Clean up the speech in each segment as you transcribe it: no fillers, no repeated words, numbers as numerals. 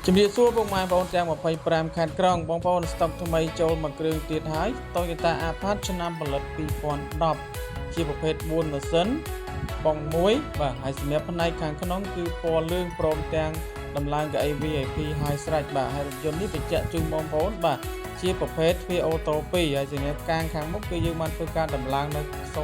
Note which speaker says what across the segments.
Speaker 1: ជំរាបសួរពុកម៉ែបងប្អូនទាំង25ខេត្តក្រុងបងប្អូនស្តុកថ្មីចូលមកគ្រឿងទៀតហើយ Toyota Apache ឆ្នាំផលិត2010ជាប្រភេទ4ម៉ាស៊ីនបង1បាទហើយសម្រាប់ផ្នែកខាងក្នុងគឺពណ៌លឿងព្រមទាំងដំឡើងកៅអី VIP ហើយស្រេចបាទហើយរថយន្តនេះបញ្ជាក់ជូនបងប្អូនបាទជាប្រភេទទ្វារអូតូ2ហើយសម្រាប់កាងខាងមុខគឺយើងបានធ្វើការដំឡើងនៅ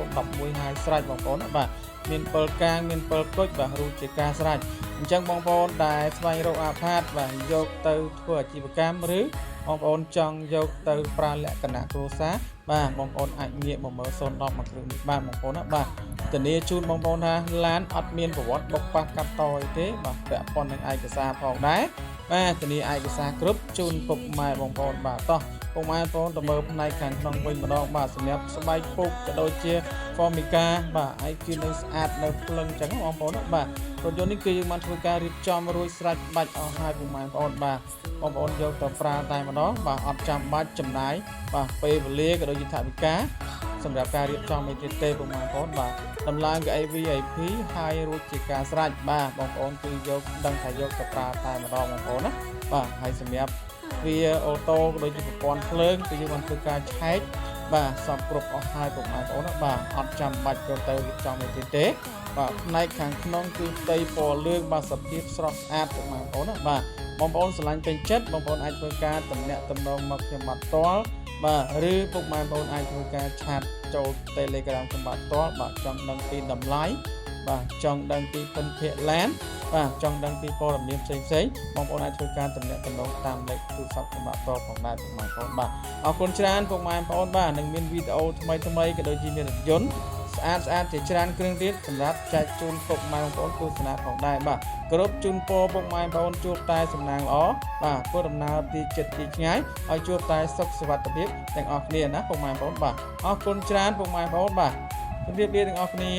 Speaker 1: 011ហើយស្រេចបងប្អូនណាបាទមាន7កាងមាន7គុជបាទរួចជាការស្រេចអញ្ចឹងបងប្អូនដែលស្វែងរកអាផាតបាទយកទៅធ្វើអាជីវកម្មឬបងប្អូនចង់យកទៅប្រើលក្ខណៈគ្រួសារបាទបងប្អូនអាចងាកមកមើល010មកគ្រឿងនេះបានបងប្អូនណាបាទធានាជូនបងប្អូនថាឡានអត់មានប្រវត្តិបុកប៉ះកាត់តអីទេបាទពាក់ព័ន្ធនឹងឯកសារផងដែរបាទធានាឯកសារគ្រប់ជូនពុកម៉ែបងប្អូនបាទតោះពុកម៉ែបងប្អូនទៅមើលផ្នែកខាងក្នុងវិញម្ដងបាទសម្រាប់ស្បែកពុកក៏ដូចជា Formica បាទហើយគឺនៅស្អាតនៅភ្លឹងអញ្ចឹងបងប្អូនបាទរថយន្តនេះគឺយើងបានធ្វើការរៀបចំរួចស្រេចបាច់អស់ហើយពុកម៉ែបងប្អូនបាទបងប្អូនយកទៅប្រើតែម្ដងបាទអត់ចាំបាច់ចំណាយបាទពេលវេលាក៏ដូចជាថវិកាសម្រាប់ការរៀបចំនេះទេពុកម៉ែបងប្អូនបាទដំឡើងកៅអី VIP ហើយរួចជាការស្រេចបាទបងប្អូនគឺយកដឹងថាយកទៅប្រើតែម្ដងបងប្អូនណាបាទហើយសម្រាប់វាអូតូក៏ដូចជាប្រព័ន្ធភ្លើងគឺយើងបានធ្វើការឆែកបាទសពគ្រប់អស់ហើយពុកម៉ែបងប្អូនណាបាទអត់ចាំបាច់យកទៅរៀបចំនេះទេបាទផ្នែកខាងក្នុងគឺផ្ទៃពណ៌លឿងបាទសភាពស្រស់ស្អាតពុកម៉ែបងប្អូនណាបាទបងប្អូនស្រឡាញ់ពេញចិត្តបងប្អូនអាចធ្វើការតំណាក់តំណងមកខ្ញុំបាទផ្ទាល់បាទឬពុកម៉ែបងប្អូនអាចធ្វើការឆាតចូល Telegram ខ្ញុំបាទផ្ទាល់បាទចង់ដឹងពីតម្លៃបាទចង់ដឹងពីពិនភាគឡានបាទចង់ដឹងពីព័ត៌មានផ្សេងបងប្អូនអាចធ្វើការតំណាក់តំណងតាមលេខទូរស័ព្ទខ្ញុំបាទផ្ទាល់ផងដែរពុកម៉ែបងប្អូនបាទអរគុណច្រើនពុកម៉ែបងប្អូនបាទនឹងមានវីដេអូថ្មីក៏ដូចជាមានរថយន្តស្អាតជាច្រើនគ្រឿងទៀតសម្រាប់ចែកជូនពុកម៉ែបងប្អូនទស្សនាផងដែរបាទគ្រប់ជូនពរពុកម៉ែបងប្អូនជួបតែសំណាងល្អបាទធ្វើដំណើរទីចិត្តទីឆ្ងាយឲ្យជួបតែសុខសុវត្ថិភាពទាំងអស់គ្នាណាពុកម៉ែបងប្អូនបាទអរគុណច្រើនពុកម៉ែបងប្អូនបាទជម្រាបលាទាំងអស់គ្នា